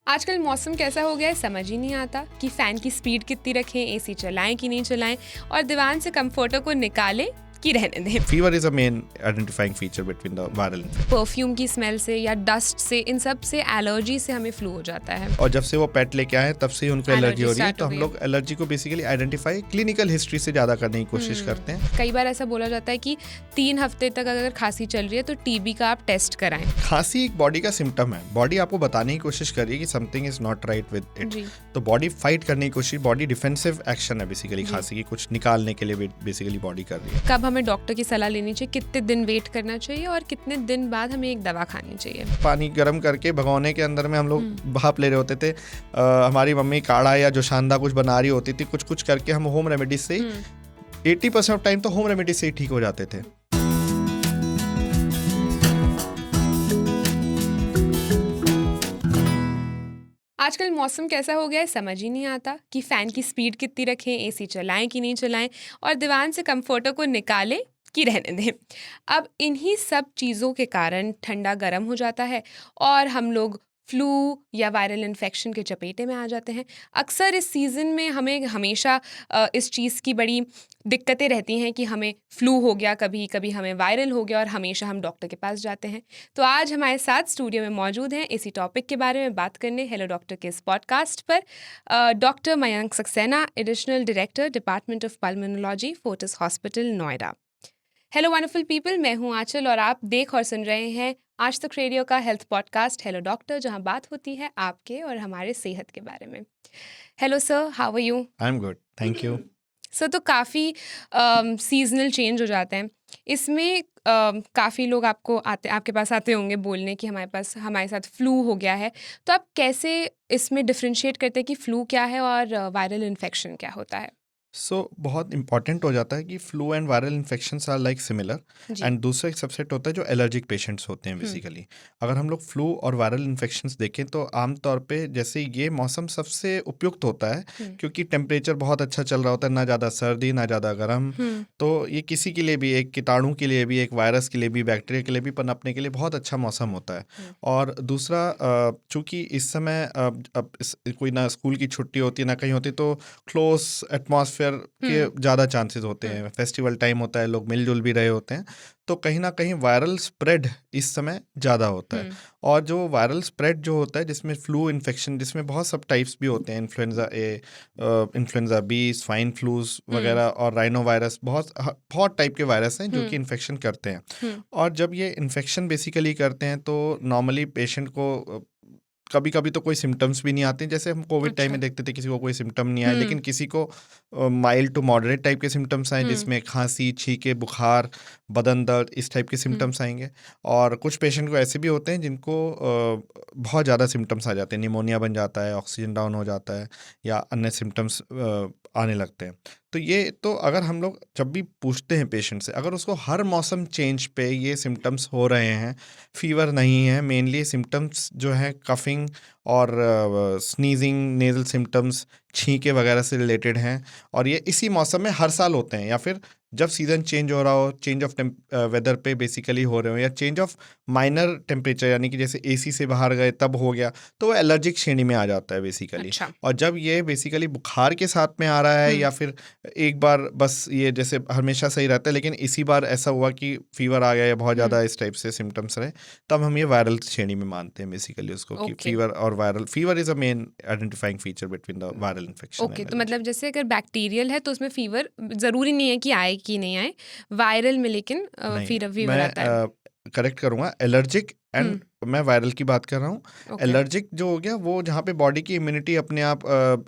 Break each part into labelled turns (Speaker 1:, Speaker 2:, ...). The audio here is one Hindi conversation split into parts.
Speaker 1: आजकल मौसम कैसा हो गया है समझ ही नहीं आता कि फ़ैन की स्पीड कितनी रखें, एसी चलाएं कि नहीं चलाएं और दीवान से कंफर्टर को निकालें कि रहने दें।
Speaker 2: Fever is a main identifying feature between the viral infection.
Speaker 1: Perfume की स्मेल से या डस्ट से, इन सब से एलर्जी से हमें फ्लू हो जाता है।
Speaker 2: और जब से वो पेट लेके आए तब से ही उनको एलर्जी हो रही है,
Speaker 1: start
Speaker 2: तो
Speaker 1: हो
Speaker 2: हम
Speaker 1: गई
Speaker 2: लोग एलर्जी को बेसिकली आइडेंटिफाई क्लिनिकल हिस्ट्री से ज़्यादा करने की कोशिश करते हैं।
Speaker 1: कई बार ऐसा बोला जाता है कि 3 हफ्ते तक अगर खांसी चल रही है तो टीबी का आप टेस्ट कराएं।
Speaker 2: खांसी एक बॉडी का सिम्टम है, बॉडी आपको बताने की कोशिश कर रही है कि something is not right with it,
Speaker 1: जी।
Speaker 2: तो बॉडी फाइट करने की कोशिश, बॉडी डिफेंसिव एक्शन है बेसिकली, खांसी की कुछ निकालने के लिए बेसिकली बॉडी कर रही है।
Speaker 1: कब हमें डॉक्टर की सलाह लेनी चाहिए, कितने दिन वेट करना चाहिए और कितने दिन बाद हमें एक दवा खानी चाहिए?
Speaker 2: पानी गर्म करके भगोने के अंदर में हम लोग भाप ले रहे होते थे। हमारी मम्मी काढ़ा या जोशांदा कुछ बना रही होती थी, कुछ कुछ करके हम होम रेमेडीज से ही 80% ऑफ टाइम तो होम रेमेडीज से ही ठीक हो जाते थे।
Speaker 1: आजकल मौसम कैसा हो गया है समझ ही नहीं आता कि फ़ैन की स्पीड कितनी रखें, एसी चलाएं कि नहीं चलाएं और दीवान से कंफर्टर को निकालें कि रहने दें। अब इन्हीं सब चीज़ों के कारण ठंडा गर्म हो जाता है और हम लोग फ्लू या वायरल इन्फेक्शन के चपेटे में आ जाते हैं। अक्सर इस सीज़न में हमें हमेशा इस चीज़ की बड़ी दिक्कतें रहती हैं कि हमें फ्लू हो गया, कभी कभी हमें वायरल हो गया और हमेशा हम डॉक्टर के पास जाते हैं। तो आज हमारे साथ स्टूडियो में मौजूद हैं इसी टॉपिक के बारे में बात करने हेलो डॉक्टर के इस पॉडकास्ट पर doctor Mayank Saxena, additional director department of pulmonology, Fortis hospital, Noida. Hello wonderful people, मैं हूं आंचल और आप देख और सुन रहे हैं आज तक रेडियो का हेल्थ पॉडकास्ट हेलो डॉक्टर, जहां बात होती है आपके और हमारे सेहत के बारे में। Hello sir, how are you?
Speaker 2: I am good, thank you.
Speaker 1: Sir, तो काफ़ी सीजनल चेंज हो जाते हैं इसमें। काफ़ी लोग आपके पास आते होंगे बोलने कि हमारे साथ फ्लू हो गया है, तो आप कैसे इसमें डिफ्रेंशिएट करते हैं कि फ्लू क्या है और वायरल इन्फेक्शन क्या होता है?
Speaker 2: बहुत इंपॉर्टेंट हो जाता है कि flu and viral infections are like similar,
Speaker 1: जी।
Speaker 2: एंड दूसरा एक सबसेट होता है जो एलर्जिक पेशेंट्स होते हैं बेसिकली। अगर हम लोग फ्लू और वायरल इन्फेक्शंस देखें तो आमतौर पे जैसे ये मौसम सबसे उपयुक्त होता है क्योंकि टेम्परेचर बहुत अच्छा चल रहा होता है, ना ज़्यादा सर्दी ना ज़्यादा गर्म, तो ये किसी के लिए भी, एक कीटाणु के लिए भी, एक वायरस के लिए भी, बैक्टीरिया के लिए भी पनपने के लिए बहुत अच्छा मौसम होता है। और दूसरा, चूँकि इस समय कोई ना स्कूल की छुट्टी होती है ना कहीं होती, तो क्लोज एटमॉस्फेयर के ज़्यादा चांसेस होते हैं, फेस्टिवल टाइम होता है, लोग मिलजुल भी रहे होते हैं, तो कहीं ना कहीं वायरल स्प्रेड इस समय ज़्यादा होता है। और जो वायरल स्प्रेड जो होता है जिसमें फ्लू इन्फेक्शन, जिसमें बहुत सब टाइप्स भी होते हैं, influenza A, influenza B, swine flus वगैरह और राइनो वायरस, बहुत टाइप के वायरस हैं जो कि इन्फेक्शन करते हैं। और जब ये इन्फेक्शन बेसिकली करते हैं तो नॉर्मली पेशेंट को कभी कभी तो कोई सिम्टम्स भी नहीं आते, जैसे हम कोविड टाइम में देखते थे किसी को कोई सिम्टम नहीं आए, लेकिन किसी को माइल्ड टू मॉडरेट टाइप के सिम्टम्स आए जिसमें खांसी, छींके, बुखार, बदन दर्द, इस टाइप के सिम्टम्स आएंगे। और कुछ पेशेंट को ऐसे भी होते हैं जिनको बहुत ज़्यादा सिम्टम्स आ जाते हैं, निमोनिया बन जाता है, ऑक्सीजन डाउन हो जाता है या अन्य सिम्टम्स आने लगते हैं। तो ये तो अगर हम लोग जब भी पूछते हैं पेशेंट से, अगर उसको हर मौसम चेंज पे ये सिम्टम्स हो रहे हैं, फीवर नहीं है, मेनली सिम्टम्स जो है कफिंग और स्नीजिंग, नेजल सिम्टम्स, छींके वगैरह से रिलेटेड हैं, और ये इसी मौसम में हर साल होते हैं, या फिर जब सीज़न चेंज हो रहा हो, चेंज ऑफ वेदर पे बेसिकली हो रहे हो, या चेंज ऑफ माइनर टेम्परेचर, यानी कि जैसे एसी से बाहर गए तब हो गया, तो वो एलर्जिक श्रेणी में आ जाता है बेसिकली।
Speaker 1: अच्छा।
Speaker 2: और जब ये बेसिकली बुखार के साथ में आ रहा है, या फिर एक बार बस ये जैसे हमेशा सही रहता है लेकिन इसी बार ऐसा हुआ कि फीवर आ गया या बहुत ज़्यादा इस टाइप से सिम्टम्स रहे, तब हम ये वायरल श्रेणी में मानते हैं बेसिकली उसको, कि फीवर और viral, fever is a main identifying feature between the viral infection.
Speaker 1: Okay, तो मतलब जैसे अगर बैक्टीरियल है तो उसमें फीवर ज़रूरी नहीं है कि आए कि नहीं आए, वायरल में लेकिन फीवर आता है।
Speaker 2: करेक्ट करूँगा, एलर्जिक एंड मैं वायरल की बात कर रहा हूँ। एलर्जिक जो हो गया वो जहाँ पे बॉडी की इम्यूनिटी अपने आप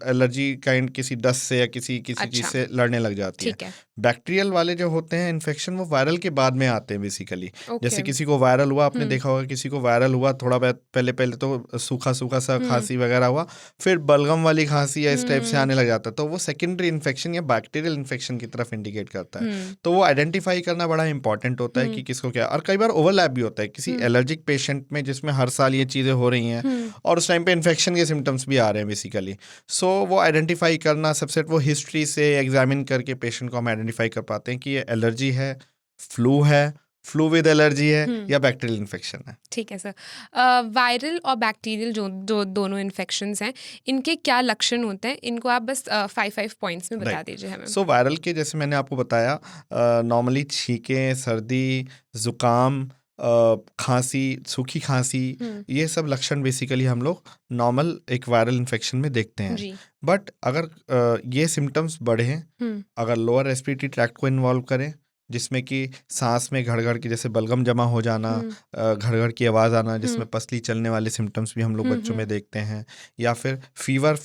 Speaker 2: एलर्जी काइंड किसी डस्ट से या किसी चीज़ से लड़ने लग जाती है। बैक्टीरियल वाले जो होते हैं इन्फेक्शन, वो वायरल के बाद में आते हैं बेसिकली। जैसे किसी को वायरल हुआ, आपने देखा होगा किसी को वायरल हुआ, थोड़ा बहुत पहले तो सूखा सा खांसी वगैरह हुआ, फिर बलगम वाली खांसी या इस टाइप से आने लग जाता है, तो वो सेकेंडरी इन्फेक्शन या बैक्टीरियल इन्फेक्शन की तरफ इंडिकेट करता है। तो वो आइडेंटिफाई करना बड़ा इंपॉर्टेंट होता है कि किसको क्या। और कई बार ओवरलैप भी होता है किसी एलर्जिक पेशेंट में जिसमें हर साल ये चीज़ें हो रही हैं और उस टाइम पे इन्फेक्शन के सिम्टम्स भी आ रहे हैं बेसिकली। सो वो आइडेंटिफाई करना सबसे, वो हिस्ट्री से एग्जामिन करके पेशेंट को हम आइडेंटिफाई कर पाते हैं कि ये एलर्जी है, फ्लू है, फ्लू विद एलर्जी है
Speaker 1: हम्म।
Speaker 2: या बैक्टीरियल इन्फेक्शन है।
Speaker 1: ठीक है सर। वायरल और बैक्टीरियल जो दोनों इन्फेक्शंस हैं, इनके क्या लक्षण होते हैं? इनको आप बस 5 पॉइंट्स में बता
Speaker 2: राइट।
Speaker 1: दीजिए हमें।
Speaker 2: सो वायरल के जैसे मैंने आपको बताया, नॉर्मली छींकें, सर्दी, जुकाम, खांसी, सूखी खांसी, ये सब लक्षण बेसिकली हम लोग नॉर्मल एक वायरल इन्फेक्शन में देखते हैं।
Speaker 1: जी।
Speaker 2: बट अगर ये सिम्टम्स बढ़ें, अगर लोअर रेस्पिरेटरी ट्रैक्ट को इन्वॉल्व करें, जिसमें कि सांस में घड़ की जैसे बलगम जमा हो जाना, घड़ की आवाज़ आना, जिसमें पसली चलने वाले सिम्टम्स भी हम लोग बच्चों में देखते हैं, या फिर फीवर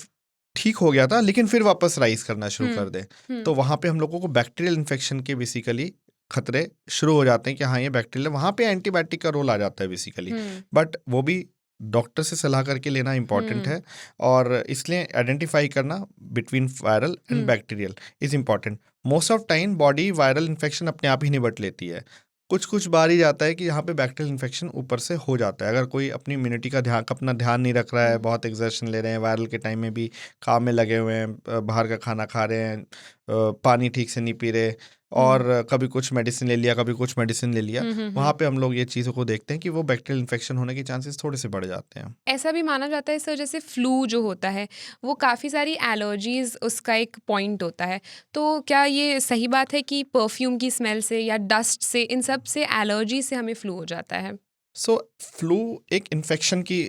Speaker 2: ठीक हो गया था लेकिन फिर वापस राइज करना शुरू कर दे, तो वहाँ पे हम लोगों को बैक्टीरियल इन्फेक्शन के बेसिकली खतरे शुरू हो जाते हैं कि हाँ ये बैक्टीरियल, वहाँ पे एंटीबायोटिक का रोल आ जाता है बेसिकली। बट वो भी डॉक्टर से सलाह करके लेना इंपॉर्टेंट है, और इसलिए आइडेंटिफाई करना between viral and bacterial is important. Most of time body viral infection अपने आप ही निपट लेती है, कुछ बार ही जाता है कि यहाँ पे बैक्टीरियल इन्फेक्शन ऊपर से हो जाता है। अगर कोई अपनी इम्यूनिटी का अपना ध्यान नहीं रख रहा है, बहुत एक्सर्शन ले रहे हैं, वायरल के टाइम में भी काम में लगे हुए हैं, बाहर का खाना खा रहे हैं, पानी ठीक से नहीं पी रहे, और कभी कुछ मेडिसिन ले लिया, कभी कुछ मेडिसिन ले लिया, वहाँ पे हम लोग ये चीज़ों को देखते हैं कि वो बैक्टीरियल इन्फेक्शन होने के चांसेस थोड़े से बढ़ जाते हैं।
Speaker 1: ऐसा भी माना जाता है सर, जैसे फ्लू जो होता है वो काफ़ी सारी एलर्जीज उसका एक पॉइंट होता है, तो क्या ये सही बात है कि परफ्यूम की स्मेल से या डस्ट से, इन सब से एलर्जी से हमें फ्लू हो जाता है?
Speaker 2: सो फ्लू एक इन्फेक्शन की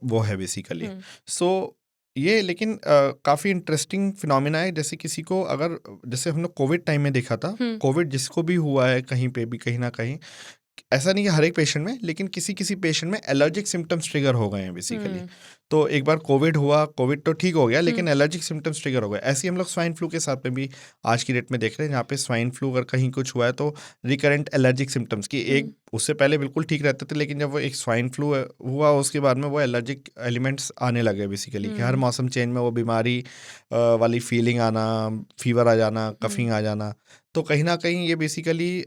Speaker 2: वो है बेसिकली। सो ये लेकिन काफ़ी इंटरेस्टिंग फिनोमिना है। जैसे किसी को अगर, जैसे हम लोग कोविड टाइम में देखा था, कोविड जिसको भी हुआ है कहीं पे भी, कहीं ना कहीं, ऐसा नहीं कि हर एक पेशेंट में, लेकिन किसी पेशेंट में एलर्जिक सिम्टम्स ट्रिगर हो गए हैं बेसिकली। तो एक बार कोविड हुआ, कोविड तो ठीक हो गया, लेकिन एलर्जिक सिम्टम्स ट्रिगर हो गए। ऐसे ही हम लोग स्वाइन फ्लू के साथ में भी आज की डेट में देख रहे हैं, जहाँ पे स्वाइन फ्लू अगर कहीं कुछ हुआ है तो रिकरेंट एलर्जिक सिम्टम्स की, एक उससे पहले बिल्कुल ठीक रहते थे, लेकिन जब वो एक स्वाइन फ्लू हुआ उसके बाद में वो एलर्जिक एलिमेंट्स आने लगे बेसिकली, कि हर मौसम चेंज में वो बीमारी वाली फीलिंग आना, फीवर आ जाना, कफिंग आ जाना। तो कहीं ना कहीं ये बेसिकली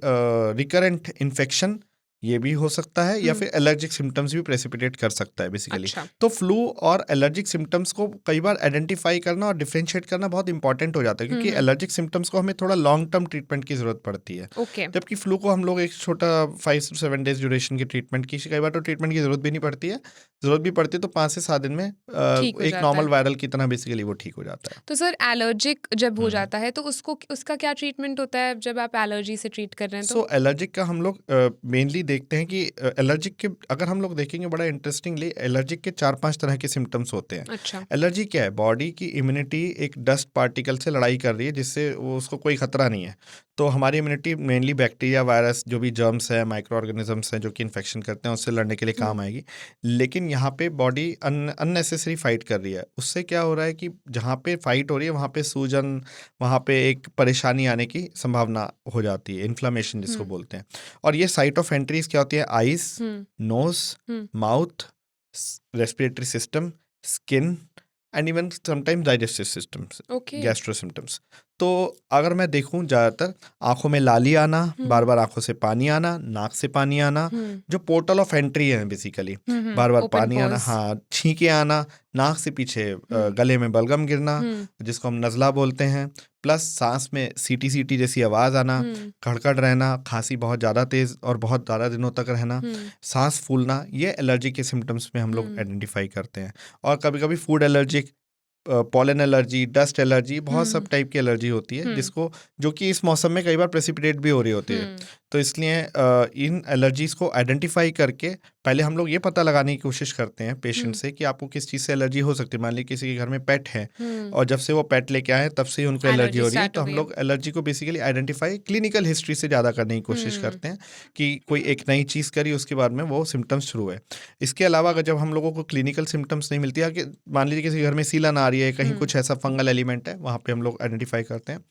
Speaker 2: रिकरेंट इन्फेक्शन ये भी हो सकता है, या फिर एलर्जिक सिम्टम्स भी प्रेसिपिटेट कर सकता है बेसिकली।
Speaker 1: अच्छा।
Speaker 2: तो फ्लू और एलर्जिक सिम्टम्स को कई बार आइडेंटिफाई करना और डिफरेंशिएट करना बहुत इंपॉर्टेंट हो जाता है, क्योंकि एलर्जिक सिम्टम्स को हमें थोड़ा लॉन्ग टर्म ट्रीटमेंट की जरूरत पड़ती है। जबकि फ्लू को हम लोग एक छोटा 5 से 7 डेज ड्यूरेशन की ट्रीटमेंट की, कई बार तो ट्रीटमेंट की जरूरत भी नहीं पड़ती है, जरूरत भी पड़ती है तो 5 से 7 दिन में एक नॉर्मल वायरल की तरह बेसिकली वो ठीक हो जाता है।
Speaker 1: तो सर एलर्जिक जब हो जाता है तो उसका क्या ट्रीटमेंट होता है जब आप एलर्जी से ट्रीट कर रहे हैं?
Speaker 2: सो एलर्जिक का हम लोग मेनली देखते हैं कि एलर्जिक के, अगर हम लोग देखेंगे बड़ा इंटरेस्टिंगली, एलर्जिक के 4-5 तरह के सिम्टम्स होते हैं।
Speaker 1: अच्छा।
Speaker 2: एलर्जी क्या है? बॉडी की इम्यूनिटी एक डस्ट पार्टिकल से लड़ाई कर रही है, जिससे उसको कोई खतरा नहीं है। तो हमारी इम्यूनिटी मेनली बैक्टीरिया, वायरस, जो भी जर्म्स है, माइक्रो ऑर्गेनिजम्स हैं जो कि इन्फेक्शन करते हैं, उससे लड़ने के लिए काम आएगी। लेकिन यहाँ पे बॉडी अननेसेसरी फाइट कर रही है। उससे क्या हो रहा है कि जहाँ पे फाइट हो रही है वहाँ पे सूजन, वहाँ पे एक परेशानी आने की संभावना हो जाती है, इन्फ्लामेशन जिसको बोलते हैं। और ये साइट ऑफ एंट्रीज क्या होती है? Eyes, nose, mouth, respiratory system, skin, and even sometimes digestive systems, gastro symptoms. तो अगर मैं देखूं, ज़्यादातर आंखों में लाली आना, बार बार आंखों से पानी आना, नाक से पानी आना, जो पोर्टल ऑफ एंट्री है बेसिकली, बार बार पानी आना, हाँ, छींके आना, नाक से पीछे गले में बलगम गिरना, जिसको हम नज़ला बोलते हैं, प्लस सांस में सीटी जैसी आवाज़ आना, खड़खड़ रहना, खांसी बहुत ज़्यादा तेज़ और बहुत ज़्यादा दिनों तक रहना, सांस फूलना, ये एलर्जी के सिम्टम्स में हम लोग आइडेंटिफाई करते हैं। और कभी कभी food allergic, pollen allergy, dust allergy, बहुत सब टाइप की एलर्जी होती है, जिसको, जो कि इस मौसम में कई बार प्रेसिपिटेट भी हो रही होती है। तो इसलिए इन एलर्जीज को आइडेंटिफाई करके पहले हम लोग ये पता लगाने की कोशिश करते हैं पेशेंट से कि आपको किस चीज़ से एलर्जी हो सकती है। मान लीजिए किसी के घर में पेट है और जब से वो पेट लेके आए तब से ही उनको एलर्जी हो रही है, तो हम लोग एलर्जी को बेसिकली आइडेंटिफाई क्लिनिकल हिस्ट्री से ज़्यादा करने की कोशिश करते हैं कि कोई एक नई चीज़ करी उसके बाद में वो सिम्टम्स शुरू है। इसके अलावा अगर जब हम लोगों को क्लिनिकल सिम्टम्स नहीं मिलती है, कि मान लीजिए किसी घर में सीलन आ रही है, कहीं कुछ ऐसा फंगल एलिमेंट है, वहाँ पे हम लोग आइडेंटिफाई करते हैं।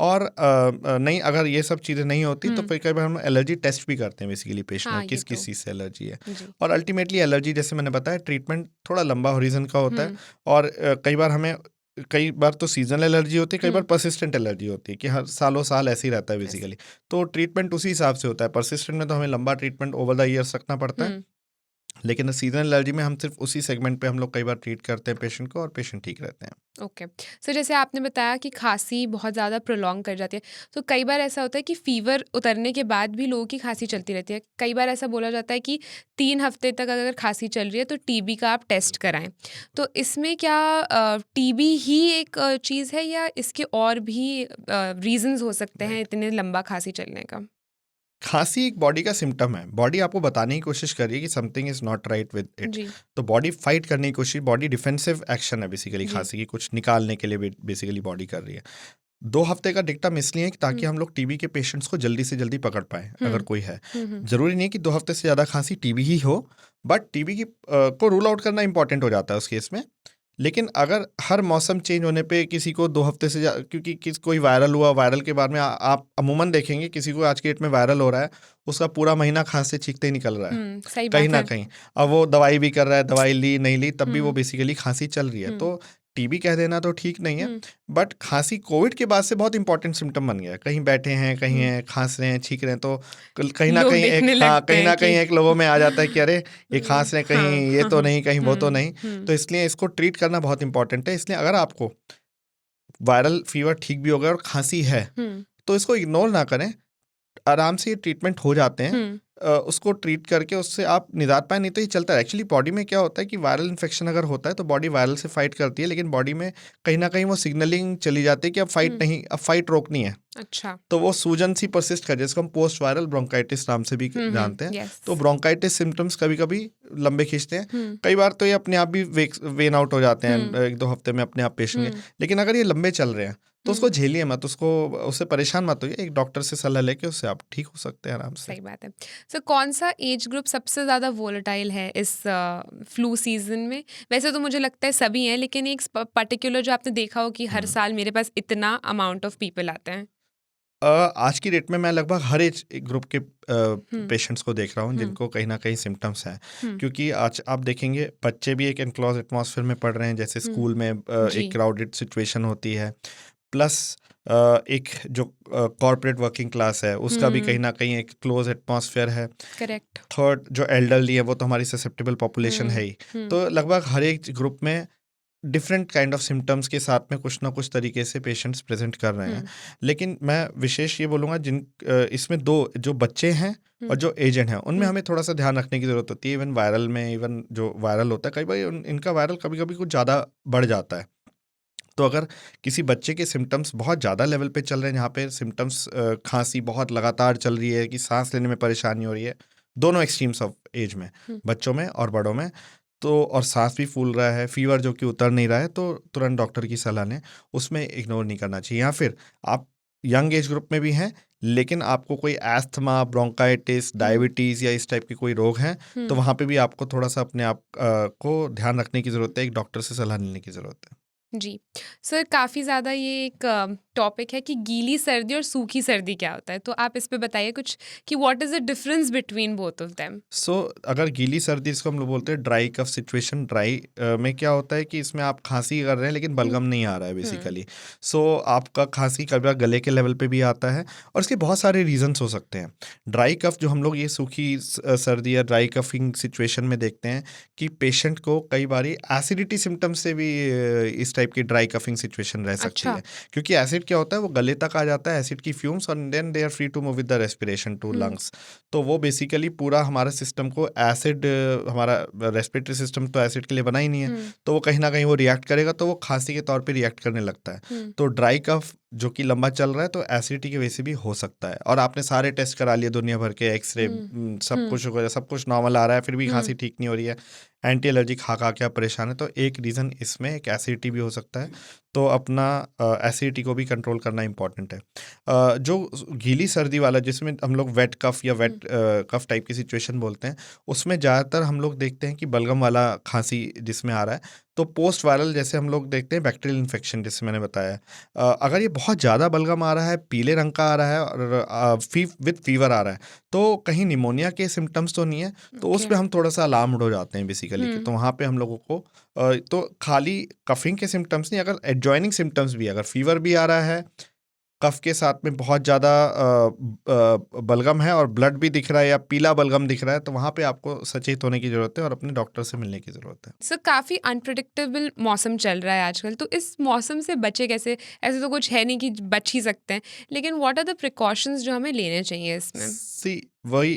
Speaker 2: और नहीं, अगर ये सब चीज़ें नहीं होती तो फिर कई बार हम एलर्जी टेस्ट भी करते हैं बेसिकली पेशेंट में, किस चीज़ से एलर्जी है। और अल्टीमेटली एलर्जी, जैसे मैंने बताया, ट्रीटमेंट थोड़ा लंबा होरिजन का होता है, और कई बार तो सीजनल एलर्जी होती है, कई बार परसिस्टेंट एलर्जी होती है कि हर सालों साल ऐसे ही रहता है बेसिकली। तो ट्रीटमेंट उसी हिसाब से होता है। परसिस्टेंट में तो हमें लंबा ट्रीटमेंट ओवर द ईयर्स रखना पड़ता है, लेकिन सीजनल एलर्जी में हम सिर्फ उसी सेगमेंट पे हम लोग कई बार ट्रीट करते हैं पेशेंट को और पेशेंट ठीक रहते हैं।
Speaker 1: ओके। सो जैसे आपने बताया कि खांसी बहुत ज़्यादा प्रोलॉन्ग कर जाती है, तो कई बार ऐसा होता है कि फ़ीवर उतरने के बाद भी लोगों की खांसी चलती रहती है। कई बार ऐसा बोला जाता है कि 3 हफ्ते तक अगर खांसी चल रही है तो टीबी का आप टेस्ट कराएं। तो इसमें क्या टीबी ही एक चीज़ है या इसके और भी रीजंस हो सकते हैं
Speaker 2: राइट।
Speaker 1: इतने लंबा खांसी चलने का?
Speaker 2: खांसी एक बॉडी का सिम्टम है, बॉडी आपको बताने की कोशिश कर रही है कि something is not right with it.
Speaker 1: जी।
Speaker 2: तो बॉडी फाइट करने की कोशिश, बॉडी डिफेंसिव एक्शन है बेसिकली,
Speaker 1: जी।
Speaker 2: खांसी की कुछ निकालने के लिए बेसिकली बॉडी कर रही है। 2 हफ्ते का डिक्टम इसलिए है कि ताकि हम लोग टीबी के पेशेंट्स को जल्दी से जल्दी पकड़ पाए अगर कोई है।
Speaker 1: हम्म।
Speaker 2: जरूरी नहीं है कि 2 हफ्ते से ज़्यादा खांसी टीबी ही हो, बट टीबी की को रूल आउट करना इंपॉर्टेंट हो जाता है उस केस में। लेकिन अगर हर मौसम चेंज होने पे किसी को 2 हफ्ते से क्योंकि कोई वायरल हुआ, वायरल के बाद में आप अमूमन देखेंगे किसी को आज के डेट में वायरल हो रहा है, उसका पूरा महीना खांसते छींकते ही निकल रहा है
Speaker 1: सही
Speaker 2: कहीं
Speaker 1: बात
Speaker 2: ना
Speaker 1: है।
Speaker 2: कहीं। अब वो दवाई भी कर रहा है, दवाई ली नहीं ली तब भी वो
Speaker 1: हम्म।
Speaker 2: बेसिकली खांसी चल रही है।
Speaker 1: हम्म।
Speaker 2: तो टीबी कह देना तो ठीक नहीं है,
Speaker 1: हम्म।
Speaker 2: बट खांसी कोविड के बाद से बहुत इंपॉर्टेंट सिम्टम बन गया है। कहीं बैठे हैं, कहीं
Speaker 1: हम्म।
Speaker 2: हैं, खांस रहे हैं, छींक रहे हैं, तो कहीं ना
Speaker 1: लोग
Speaker 2: कहीं एक,
Speaker 1: देखने
Speaker 2: हाँ,
Speaker 1: लगते
Speaker 2: कहीं
Speaker 1: हैं
Speaker 2: ना
Speaker 1: कि
Speaker 2: कहीं एक लोगों में आ जाता है कि अरे ये खांस रहे हैं,
Speaker 1: हाँ।
Speaker 2: कहीं ये तो नहीं, कहीं वो तो नहीं।
Speaker 1: हम्म।
Speaker 2: तो इसलिए इसको ट्रीट करना बहुत इंपॉर्टेंट है। इसलिए अगर आपको वायरल फीवर ठीक भी हो गया और खांसी है
Speaker 1: हम्म।
Speaker 2: तो इसको इग्नोर ना करें, आराम से ये ट्रीटमेंट हो जाते हैं।
Speaker 1: हम्म।
Speaker 2: उसको ट्रीट करके उससे आप निजात पाए, नहीं तो ये चलता है। एक्चुअली बॉडी में क्या होता है कि वायरल इन्फेक्शन अगर होता है तो बॉडी वायरल से फाइट करती है, लेकिन बॉडी में कहीं ना कहीं वो सिग्नलिंग चली जाती है कि अब फाइट नहीं, अब फाइट रोकनी है।
Speaker 1: अच्छा।
Speaker 2: तो वो सूजन सी परसिस्ट कर, जिसको हम पोस्ट वायरल ब्रोंकाइटिस नाम से भी जानते हैं।
Speaker 1: यस।
Speaker 2: तो ब्रोंकाइटिस सिम्टम्स कभी कभी लंबे खींचते हैं,
Speaker 1: हम्म।
Speaker 2: कई बार तो ये अपने आप भी वेन आउट हो जाते हैं
Speaker 1: हम्म।
Speaker 2: 1-2 हफ्ते में अपने आप पेशेंट के।
Speaker 1: हम्म।
Speaker 2: लेकिन अगर ये लंबे चल रहे हैं तो उसको झेलिए मत, उससे परेशान मत होइए, एक डॉक्टर से सलाह लेके उससे आप ठीक हो सकते हैं आराम से।
Speaker 1: सही बात है। सो कौन सा एज ग्रुप सबसे ज़्यादा वोलेटाइल है इस फ्लू सीजन में? वैसे तो मुझे लगता है सभी हैं, लेकिन एक पर्टिकुलर जो आपने देखा हो कि हर साल मेरे पास इतना अमाउंट ऑफ पीपल आते हैं।
Speaker 2: आज की डेट में मैं लगभग हर एज ग्रुप के पेशेंट्स को देख रहा हूँ
Speaker 1: हम्म।
Speaker 2: जिनको कहीं ना कहीं सिम्टम्स हैं।
Speaker 1: हम्म।
Speaker 2: क्योंकि आज आप देखेंगे बच्चे भी एक एनक्लोज एटमॉस्फेयर में पढ़ रहे हैं, जैसे स्कूल में
Speaker 1: जी।
Speaker 2: एक क्राउडेड सिचुएशन होती है, प्लस एक जो कॉर्पोरेट वर्किंग क्लास है उसका भी कहीं ना कहीं एक क्लोज एटमॉस्फेयर है।
Speaker 1: करेक्ट।
Speaker 2: थर्ड जो एल्डरली है वो तो हमारी ससेप्टेबल पॉपुलेशन है ही। तो लगभग हर एक ग्रुप में डिफरेंट काइंड ऑफ सिम्टम्स के साथ में कुछ ना कुछ तरीके से पेशेंट्स प्रेजेंट कर रहे हैं। लेकिन मैं विशेष ये बोलूँगा इसमें दो जो बच्चे हैं और जो एजेंट हैं उनमें हमें थोड़ा सा ध्यान रखने की ज़रूरत होती है। इवन वायरल में, इवन जो वायरल होता है कई बार इनका वायरल कभी कभी कुछ ज़्यादा बढ़ जाता है। तो अगर किसी बच्चे के सिम्टम्स बहुत ज़्यादा लेवल पे चल रहे हैं, जहाँ पे सिम्टम्स खांसी बहुत लगातार चल रही है कि सांस लेने में परेशानी हो रही है, दोनों एक्सट्रीम्स ऑफ एज में, बच्चों में और बड़ों में, तो और सांस भी फूल रहा है, फीवर जो कि उतर नहीं रहा है, तो तुरंत डॉक्टर की सलाह लें, उसमें इग्नोर नहीं करना चाहिए। या फिर आप यंग एज ग्रुप में भी हैं लेकिन आपको कोई एस्थमा, ब्रोंकाइटिस, डायबिटीज़ या इस टाइप के कोई रोग हैं, तो वहाँ पे भी आपको थोड़ा सा अपने आप को ध्यान रखने की ज़रूरत है, एक डॉक्टर से सलाह लेने की ज़रूरत है।
Speaker 1: जी। सर काफ़ी ज़्यादा ये एक टॉपिक है कि गीली सर्दी और सूखी सर्दी क्या होता है, तो आप इस पे बताइए कुछ कि what is the difference between both of them?
Speaker 2: So अगर गीली सर्दी, इसको हम लोग बोलते हैं ड्राई कफ सिचुएशन, ड्राई में क्या होता है कि इसमें आप खांसी कर रहे हैं लेकिन बलगम नहीं आ रहा है बेसिकली। सो आपका खांसी कभी बार गले के लेवल पे भी आता है और इसके बहुत सारे रीजंस हो सकते हैं। ड्राई कफ जो हम लोग ये सूखी सर्दी या ड्राई कफिंग सिचुएशन में देखते हैं कि पेशेंट को कई बारी एसिडिटी सिम्टम्स से भी इस टाइप की ड्राई कफिंग सिचुएशन रह सकती
Speaker 1: अच्छा।
Speaker 2: है। क्योंकि एसिड क्या होता है, वो गले तक आ जाता है, एसिड की फ्यूम्स, और then they are free to move with the respiration to lungs. तो वो बेसिकली पूरा हमारे सिस्टम को एसिड, हमारा रेस्पिरेटरी सिस्टम तो एसिड के लिए बना ही नहीं है, तो वो कहीं ना कहीं वो रिएक्ट करेगा, तो वो खांसी के तौर पे रिएक्ट करने लगता है। तो ड्राई कफ जो कि लंबा चल रहा है तो एसिडिटी की वजह से भी हो सकता है, और आपने सारे टेस्ट करा लिए दुनिया भर के, एक्सरे, सब कुछ नॉर्मल आ रहा है, फिर भी खांसी ठीक नहीं हो रही है, एंटी एलर्जी खा खा के आप परेशान है, तो एक रीज़न इसमें एक एसिडिटी भी हो सकता है। तो अपना एसिडिटी को भी कंट्रोल करना इंपॉर्टेंट है। जो गीली सर्दी वाला जिसमें हम लोग वेट कफ या वेट कफ टाइप की सिचुएशन बोलते हैं, उसमें ज़्यादातर हम लोग देखते हैं कि बलगम वाला खांसी जिसमें आ रहा है, तो पोस्ट वायरल जैसे हम लोग देखते हैं बैक्टीरियल इन्फेक्शन, जिससे मैंने बताया। अगर ये बहुत ज़्यादा बलगम आ रहा है, पीले रंग का आ रहा है और विद फीवर आ रहा है, तो कहीं निमोनिया के सिम्टम्स तो नहीं है, तो उस पे हम थोड़ा सा अलार्म्ड हो जाते हैं बेसिकली। तो वहाँ पे हम लोगों को तो खाली कफिंग के सिम्टम्स नहीं, अगर एडजॉइनिंग सिम्टम्स भी, अगर फीवर भी आ रहा है, कफ के साथ में बहुत ज़्यादा बलगम है और ब्लड भी दिख रहा है या पीला बलगम दिख रहा है, तो वहाँ पे आपको सचेत होने की ज़रूरत है और अपने डॉक्टर से मिलने की ज़रूरत है।
Speaker 1: सो काफ़ी अनप्रिडिक्टेबल मौसम चल रहा है आजकल, तो इस मौसम से बचे कैसे? ऐसे तो कुछ है नहीं कि बच ही सकते हैं, लेकिन व्हाट आर द प्रिकॉशंस जो हमें लेने चाहिए इसमें?
Speaker 2: सी वही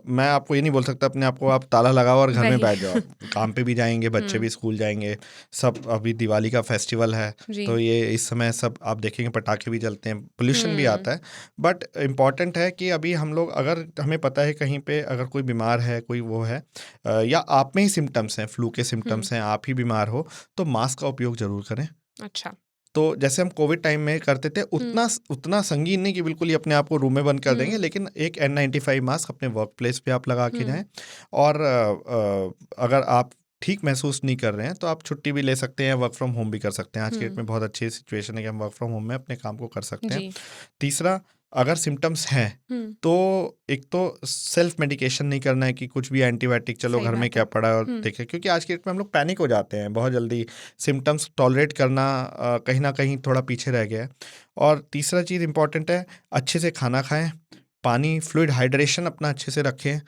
Speaker 2: मैं आपको ये नहीं बोल सकता अपने आप को आप ताला लगाओ और घर में
Speaker 1: वही।
Speaker 2: बैठ जाओ। काम पे भी जाएंगे, बच्चे भी स्कूल जाएंगे, सब अभी दिवाली का फेस्टिवल है,
Speaker 1: जी।
Speaker 2: तो ये इस समय सब आप देखेंगे पटाखे भी जलते हैं, पोल्यूशन भी आता है। बट इम्पॉर्टेंट है कि अभी हम लोग, अगर हमें पता है कहीं पे अगर कोई बीमार है, कोई वो है, या आप में ही सिम्टम्स हैं, फ्लू के सिम्टम्स हैं, आप ही बीमार हो, तो मास्क का उपयोग जरूर करें।
Speaker 1: अच्छा।
Speaker 2: तो जैसे हम कोविड टाइम में करते थे, उतना संगीन नहीं कि बिल्कुल ही अपने आप को रूम में बंद कर देंगे, लेकिन एक N95 मास्क अपने वर्क प्लेस पे आप लगा के जाएं। और अगर आप ठीक महसूस नहीं कर रहे हैं तो आप छुट्टी भी ले सकते हैं, वर्क फ्रॉम होम भी कर सकते हैं। आज के डेट में बहुत अच्छी सिचुएशन है कि हम वर्क फ्रॉम होम में अपने काम को कर सकते हैं।
Speaker 1: जी।
Speaker 2: तीसरा, अगर सिम्टम्स हैं तो एक तो सेल्फ मेडिकेशन नहीं करना है कि कुछ भी एंटीबायोटिक, चलो
Speaker 1: सही
Speaker 2: घर में
Speaker 1: बात
Speaker 2: क्या
Speaker 1: है।
Speaker 2: पड़ा है और देखें, क्योंकि आज के डेट में हम लोग पैनिक हो जाते हैं बहुत जल्दी। सिम्टम्स टॉलरेट करना कहीं ना कहीं थोड़ा पीछे रह गया है। और तीसरा चीज़ इंपॉर्टेंट है, अच्छे से खाना खाएं, पानी, फ्लूइड हाइड्रेशन अपना अच्छे से रखें,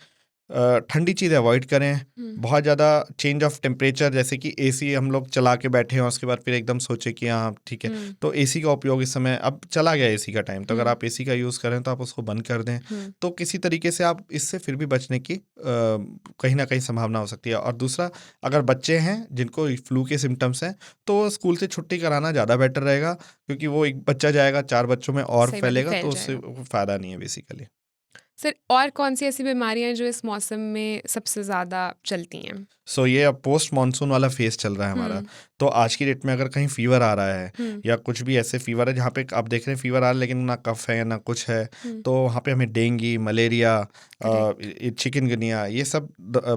Speaker 2: ठंडी चीज़ अवॉइड करें, बहुत ज़्यादा चेंज ऑफ टेम्परेचर, जैसे कि एसी हम लोग चला के बैठे हैं उसके बाद फिर एकदम सोचे कि हाँ ठीक है, तो एसी का उपयोग इस समय, अब चला गया एसी का टाइम, तो अगर आप एसी का यूज़ करें तो आप उसको बंद कर दें। तो किसी तरीके से आप इससे फिर भी बचने की कहीं ना कहीं संभावना हो सकती है। और दूसरा, अगर बच्चे हैं जिनको फ्लू के सिम्टम्स हैं तो स्कूल से छुट्टी कराना ज़्यादा बेटर रहेगा, क्योंकि वो एक बच्चा जाएगा 4 बच्चों में और
Speaker 1: सही बात है,
Speaker 2: फैलेगा,
Speaker 1: फैल
Speaker 2: तो उससे
Speaker 1: जाएगा।
Speaker 2: फ़ायदा नहीं है बेसिकली।
Speaker 1: सर, और कौन सी ऐसी बीमारियां हैं जो इस मौसम में सबसे ज़्यादा चलती हैं?
Speaker 2: सो ये अब पोस्ट मानसून वाला फेज चल रहा है हमारा। तो आज की डेट में अगर कहीं फीवर आ रहा है या कुछ भी ऐसे फीवर है जहाँ पे आप देख रहे हैं फीवर आ रहा है लेकिन ना कफ है ना कुछ है, तो वहाँ पे हमें डेंगू, मलेरिया, चिकनगुनिया, ये सब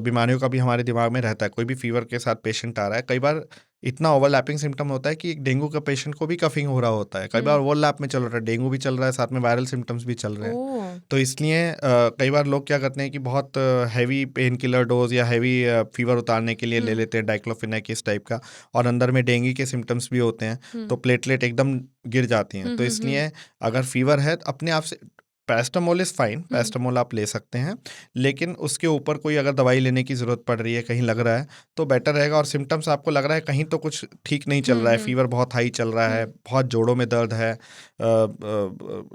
Speaker 2: बीमारियों का भी हमारे दिमाग में रहता है। कोई भी फीवर के साथ पेशेंट आ रहा है, कई बार इतना ओवरलैपिंग सिम्टम होता है कि एक डेंगू का पेशेंट को भी कफिंग हो रहा होता है, कई बार ओवरलैप में चल रहा है, डेंगू भी चल रहा है, साथ में वायरल सिम्टम्स भी चल रहे हैं।
Speaker 1: ओह!
Speaker 2: तो इसलिए कई बार लोग क्या करते हैं कि बहुत हैवी पेन किलर डोज या हैवी फीवर उतारने के लिए ले लेते हैं डाइक्लोफिनेक इस टाइप का, और अंदर में डेंगू के सिम्टम्स भी होते हैं, तो प्लेटलेट एकदम गिर जाती हैं। तो इसलिए अगर फीवर है तो अपने आप से, पैरास्टामोल इज़ फाइन, पैरास्टामोल आप ले सकते हैं, लेकिन उसके ऊपर कोई अगर दवाई लेने की ज़रूरत पड़ रही है, कहीं लग रहा है, तो बेटर रहेगा। और सिम्टम्स आपको लग रहा है कहीं तो कुछ ठीक नहीं चल रहा है, फीवर बहुत हाई चल रहा है, बहुत जोड़ों में दर्द है,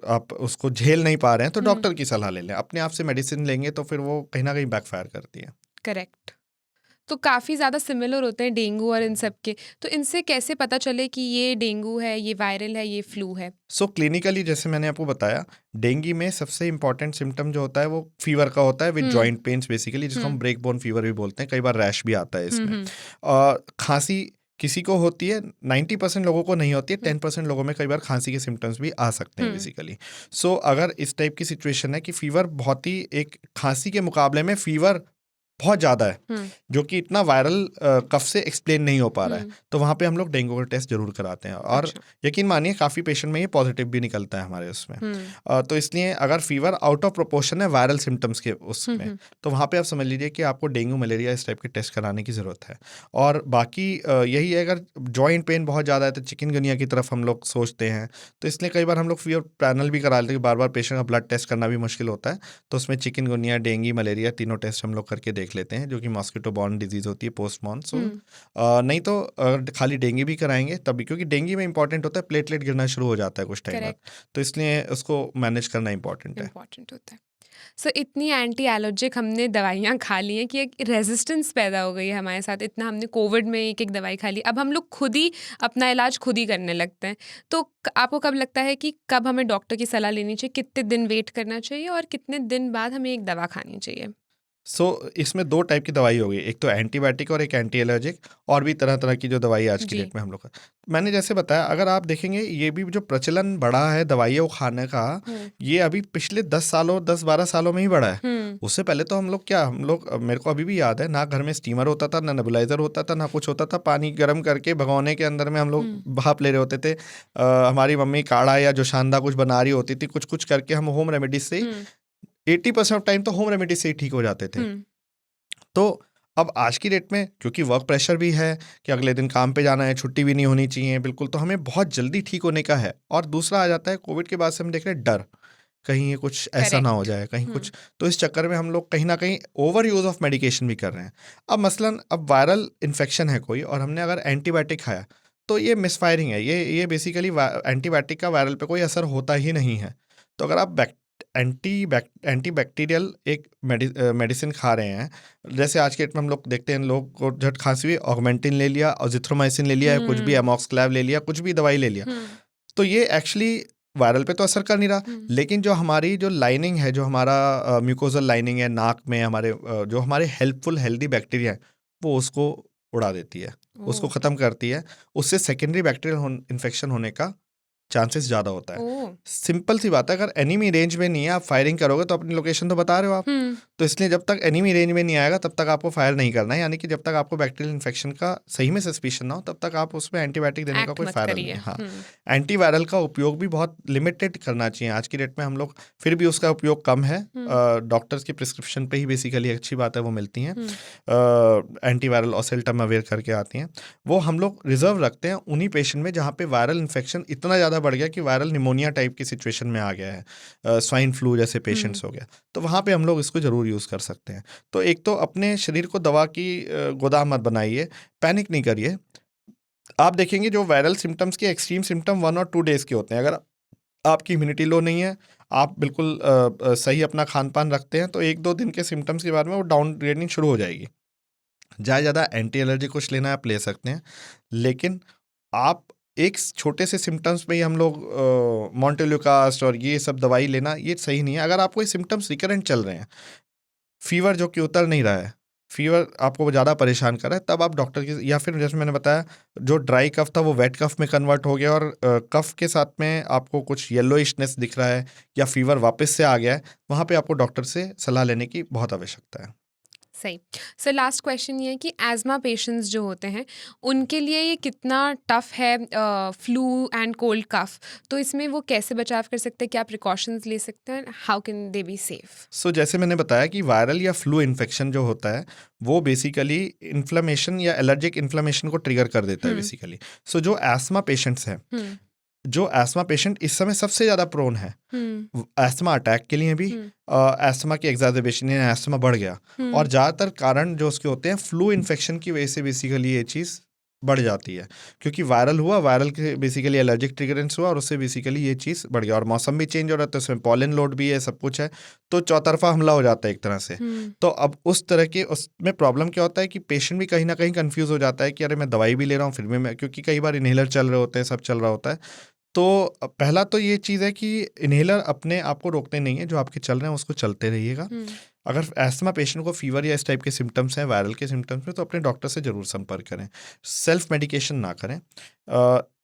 Speaker 2: आप उसको झेल नहीं पा रहे हैं, तो डॉक्टर की सलाह ले लें। अपने आप से मेडिसिन लेंगे तो फिर वो कहीं ना कहीं बैकफायर करती है।
Speaker 1: करेक्ट। तो काफ़ी ज़्यादा सिमिलर होते हैं डेंगू और इन सब के, तो इनसे कैसे पता चले कि ये डेंगू है, ये वायरल है, ये फ्लू है?
Speaker 2: सो क्लिनिकली जैसे मैंने आपको बताया, डेंगू में सबसे इंपॉर्टेंट सिम्टम जो होता है वो फीवर का होता है विद जॉइंट पेन्स बेसिकली, जिसको हम ब्रेक बोन फीवर भी बोलते हैं, कई बार रैश भी आता है इसमें। और खांसी किसी को होती है, 90% लोगों को नहीं होती है, 10% लोगों में कई बार खांसी के सिम्टम्स भी आ सकते हैं बेसिकली। सो अगर इस टाइप की सिचुएशन है कि फीवर बहुत ही, एक खांसी के मुकाबले में फीवर बहुत ज़्यादा है जो कि इतना वायरल कफ से एक्सप्लेन नहीं हो पा रहा है, तो वहाँ पे हम लोग डेंगू का टेस्ट जरूर कराते हैं। और
Speaker 1: अच्छा।
Speaker 2: यकीन मानिए काफ़ी पेशेंट में ये पॉजिटिव भी निकलता है हमारे उसमें। तो इसलिए अगर फीवर आउट ऑफ प्रोपोर्शन है वायरल सिम्टम्स के उसमें, तो वहाँ पे आप समझ लीजिए कि आपको डेंगू, मलेरिया इस टाइप के टेस्ट कराने की ज़रूरत है। और बाकी यही है, अगर जॉइंट पेन बहुत ज़्यादा है तो चिकनगुनिया की तरफ हम लोग सोचते हैं, तो इसलिए कई बार हम लोग फीवर पैनल भी करा लेते हैं, बार बार पेशेंट का ब्लड टेस्ट करना भी मुश्किल होता है, तो उसमें चिकनगुनिया, डेंगू, मलेरिया तीनों टेस्ट हम लोग करके देख लेते हैं, जो कि मॉस्किटो बॉर्न डिजीज होती है पोस्ट मॉनसून। नहीं तो अगर खाली डेंगू भी कराएंगे तभी, क्योंकि डेंगू में इंपॉर्टेंट होता है प्लेटलेट गिरना शुरू हो जाता है कुछ टाइम बाद, तो इसलिए उसको मैनेज करना इंपॉर्टेंट है।
Speaker 1: इम्पॉर्टेंट होता है। सो इतनी एंटी एलर्जिक हमने दवाइयाँ खा ली हैं कि एक रेजिस्टेंस पैदा हो गई है हमारे साथ। इतना हमने कोविड में एक एक दवाई खा ली, अब हम लोग खुद ही अपना इलाज खुद ही करने लगते हैं। तो आपको कब लगता है कि कब हमें डॉक्टर की सलाह लेनी चाहिए, कितने दिन वेट करना चाहिए और कितने दिन बाद हमें एक दवा खानी चाहिए?
Speaker 2: इसमें 2 टाइप की दवाई हो गई, एक तो एंटीबायोटिक और एक एंटी एलर्जिक, और भी तरह तरह की जो दवाई आज की
Speaker 1: जी।
Speaker 2: डेट में हम लोग का, मैंने जैसे बताया, अगर आप देखेंगे ये भी जो प्रचलन बढ़ा है दवाइयों खाने का, ये अभी पिछले 10-12 सालों में ही बढ़ा है। उससे पहले तो हम लोग मेरे को अभी भी याद है, ना घर में स्टीमर होता था, ना नेबुलाइजर होता था, ना कुछ होता था, पानी गर्म करके भगोने के अंदर में हम लोग भाप ले रहे होते थे। हमारी मम्मी काढ़ा या जो शानदा कुछ बना रही होती थी, कुछ कुछ करके हम होम रेमेडीज से 80% ऑफ टाइम तो होम रेमेडी से ही ठीक हो जाते थे। तो अब आज की डेट में क्योंकि वर्क प्रेशर भी है कि अगले दिन काम पे जाना है, छुट्टी भी नहीं होनी चाहिए बिल्कुल, तो हमें बहुत जल्दी ठीक होने का है। और दूसरा आ जाता है कोविड के बाद से हम देख रहे हैं डर, कहीं ये कुछ ऐसा ना हो
Speaker 1: करेक्ट।
Speaker 2: जाए, कहीं कुछ, तो इस चक्कर में हम लोग कहीं ना कहीं ओवर यूज ऑफ मेडिकेशन भी कर रहे हैं। अब मसलन अब वायरल इन्फेक्शन है कोई और हमने अगर एंटीबायोटिक खाया तो ये मिसफायरिंग है, ये बेसिकली एंटीबायोटिक का वायरल पे कोई असर होता ही नहीं है। तो अगर आप एंटीबैक्टीरियल एक मेडिसिन खा रहे हैं, जैसे आज के डेट में हम लोग देखते हैं लोग को झट खांसी हुई, ऑगमेंटिन ले लिया, अजिथ्रोमाइसिन ले लिया, कुछ भी एमॉक्सक्लेव ले लिया, कुछ भी दवाई ले लिया, तो ये एक्चुअली वायरल पे तो असर कर नहीं रहा, लेकिन जो हमारी जो लाइनिंग है, जो हमारा म्यूकोजल लाइनिंग है नाक में, हमारे जो हमारे हेल्पफुल हेल्दी बैक्टीरिया है वो उसको उड़ा देती है, उसको ख़त्म करती है। उससे सेकेंडरी बैक्टीरियल इन्फेक्शन होने का चांसेस ज़्यादा होता है। सिंपल सी बात है, अगर एनिमी रेंज में नहीं है, आप फायरिंग करोगे तो अपनी लोकेशन तो बता रहे हो आप, तो इसलिए जब तक एनिमी रेंज में नहीं आएगा तब तक आपको फायर नहीं करना है, यानी कि जब तक आपको बैक्टीरियल इन्फेक्शन का सही में सस्पिशन ना हो तब तक आप उसमें एंटीबायोटिक देने का कोई फायदा नहीं है। हाँ, एंटीवायरल का उपयोग भी बहुत लिमिटेड करना चाहिए। आज की डेट में हम लोग फिर भी उसका उपयोग कम है, डॉक्टर्स की प्रिस्क्रिप्शन पे ही बेसिकली अच्छी बात है वो मिलती हैं, एंटीवायरल ऑसेल्टामाविर करके आती हैं, वो हम लोग रिजर्व रखते हैं उन्हीं पेशेंट में जहाँ पे वायरल इन्फेक्शन इतना ज़्यादा बढ़ गया कि वायरल निमोनिया टाइप की सिचुएशन में आ गया है, स्वाइन फ्लू जैसे पेशेंट्स हो गया, तो वहाँ पे हम लोग इसको ज़रूर यूज़ कर सकते हैं। तो एक तो अपने शरीर को दवा की गोदाम मत बनाइए, पैनिक नहीं करिए। आप देखेंगे जो वायरल सिम्टम्स के एक्सट्रीम सिम्टम 1 और 2 डेज़ के होते हैं। अगर आपकी इम्यूनिटी लो नहीं है, आप बिल्कुल सही अपना खान पान रखते हैं, तो 1-2 दिन के सिम्टम्स के बाद में वो डाउन ग्रेडिंग शुरू हो जाएगी। ज़्यादा एंटी एलर्जी कुछ लेना है आप ले सकते हैं, लेकिन आप एक छोटे से सिम्टम्स में ही हम लोग मॉन्टेल्यूकास्ट और ये सब दवाई लेना ये सही नहीं है। अगर आपको ये सिम्टम्स रिकरेंट चल रहे हैं, फीवर जो कि उतर नहीं रहा है, फीवर आपको ज़्यादा परेशान कर रहा है, तब आप डॉक्टर की, या फिर जैसे मैंने बताया जो ड्राई कफ था वो वेट कफ में कन्वर्ट हो गया और कफ के साथ में आपको कुछ येलोइशनेस दिख रहा है या फीवर वापस से आ गया है, वहाँ पे आपको डॉक्टर से सलाह लेने की बहुत आवश्यकता है।
Speaker 1: सही। सर लास्ट क्वेश्चन ये है कि एज़मा पेशेंट्स जो होते हैं उनके लिए ये कितना टफ है, फ्लू एंड कोल्ड कफ, तो इसमें वो कैसे बचाव कर सकते हैं, क्या प्रिकॉशंस ले सकते हैं, how can they be safe?
Speaker 2: So जैसे मैंने बताया कि वायरल या फ्लू इन्फेक्शन जो होता है वो बेसिकली इन्फ्लेमेशन या एलर्जिक इन्फ्लेमेशन को ट्रिगर कर देता है बेसिकली। सो जो एस्मा पेशेंट्स हैं, जो एस्मा पेशेंट इस समय सबसे ज़्यादा प्रोन है एस्मा अटैक के लिए भी, एस्मा की एग्जार्बेशन या एस्मा बढ़ गया, और ज़्यादातर कारण जो उसके होते हैं फ्लू इन्फेक्शन की वजह से बेसिकली ये चीज़ बढ़ जाती है, क्योंकि वायरल हुआ, वायरल के बेसिकली एलर्जिक ट्रिगरेंस हुआ और उससे बेसिकली ये चीज़ बढ़ गया, और मौसम भी चेंज हो रहा है तो उसमें पॉलन लोड भी है, सब कुछ है, तो चौतरफा हमला हो जाता है एक तरह से। तो अब उस तरह के उसमें प्रॉब्लम क्या होता है कि पेशेंट भी कहीं ना कहीं कंफ्यूज हो जाता है कि अरे मैं दवाई भी ले रहा हूँ फिर भी मैं, क्योंकि कई बार इन्हेलर चल रहे होते हैं, सब चल रहा होता है। तो पहला तो ये चीज़ है कि इन्हेलर अपने आप को रोकते नहीं है, जो आपके चल रहे हैं उसको चलते रहिएगा। अगर एस्थमा पेशेंट को फीवर या इस टाइप के सिम्टम्स हैं वायरल के सिम्टम्स में, तो अपने डॉक्टर से ज़रूर संपर्क करें, सेल्फ मेडिकेशन ना करें।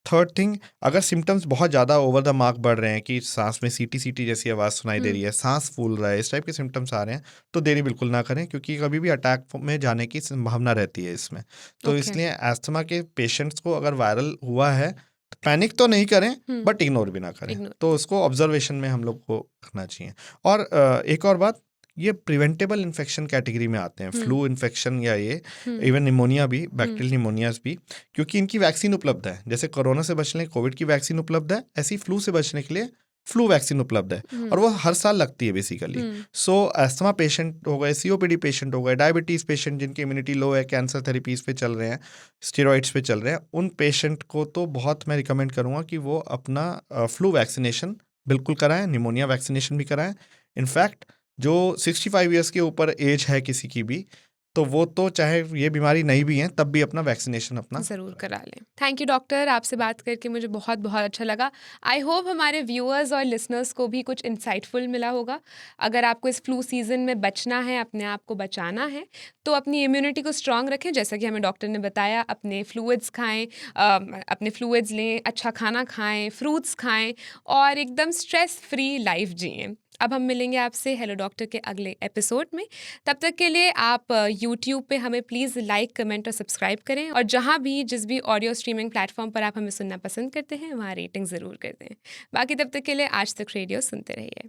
Speaker 2: थर्ड थिंग, अगर सिम्टम्स बहुत ज़्यादा ओवर द मार्क बढ़ रहे हैं कि सांस में सीटी जैसी आवाज़ सुनाई दे रही है, सांस फूल रहा है, इस टाइप के सिम्टम्स आ रहे हैं, तो देरी बिल्कुल ना करें, क्योंकि कभी भी अटैक में जाने की संभावना रहती है इसमें। तो इसलिए एस्थमा के पेशेंट्स को अगर वायरल हुआ है तो पैनिक तो नहीं करें, बट इग्नोर भी ना करें, तो उसको ऑब्जर्वेशन में हम लोग को रखना चाहिए। और एक और बात, ये प्रिवेंटेबल इन्फेक्शन कैटेगरी में आते हैं, फ्लू इन्फेक्शन या ये इवन निमोनिया भी, बैक्टीरियल निमोनियाज भी, क्योंकि इनकी वैक्सीन उपलब्ध है। जैसे कोरोना से बचने कोविड की वैक्सीन उपलब्ध है, ऐसी फ्लू से बचने के लिए फ्लू वैक्सीन उपलब्ध है, और वो हर साल लगती है बेसिकली। सो एस्थमा पेशेंट हो गए, सीओपीडी पेशेंट हो गए, डायबिटीज़ पेशेंट जिनकी इम्यूनिटी लो है, कैंसर थेरेपीज़ पे चल रहे हैं, स्टेरॉइड्स पे चल रहे हैं, उन पेशेंट को तो बहुत मैं रिकमेंड करूँगा कि वो अपना फ्लू वैक्सीनेशन बिल्कुल कराएं, निमोनिया वैक्सीनेशन भी कराएं। इनफैक्ट जो 65 ईयर्स के ऊपर एज है किसी की भी, तो वो तो चाहे ये बीमारी नहीं भी है तब भी अपना वैक्सीनेशन अपना
Speaker 1: ज़रूर करा लें। थैंक यू डॉक्टर, आपसे बात करके मुझे बहुत बहुत अच्छा लगा। आई होप हमारे व्यूअर्स और लिसनर्स को भी कुछ इंसाइटफुल मिला होगा। अगर आपको इस फ्लू सीज़न में बचना है, अपने आप को बचाना है, तो अपनी इम्यूनिटी को स्ट्रॉन्ग रखें, जैसा कि हमें डॉक्टर ने बताया। अपने फ्लूइड्स खाएं, अपने फ्लूइड्स लें, अच्छा खाना खाएं, फ्रूट्स खाएं और एकदम स्ट्रेस फ्री लाइफ जिएं। अब हम मिलेंगे आपसे हेलो डॉक्टर के अगले एपिसोड में। तब तक के लिए आप यूट्यूब पे हमें प्लीज़ लाइक, कमेंट और सब्सक्राइब करें, और जहाँ भी जिस भी ऑडियो स्ट्रीमिंग प्लेटफॉर्म पर आप हमें सुनना पसंद करते हैं वहाँ रेटिंग ज़रूर कर दें। बाकी तब तक के लिए आज तक रेडियो सुनते रहिए।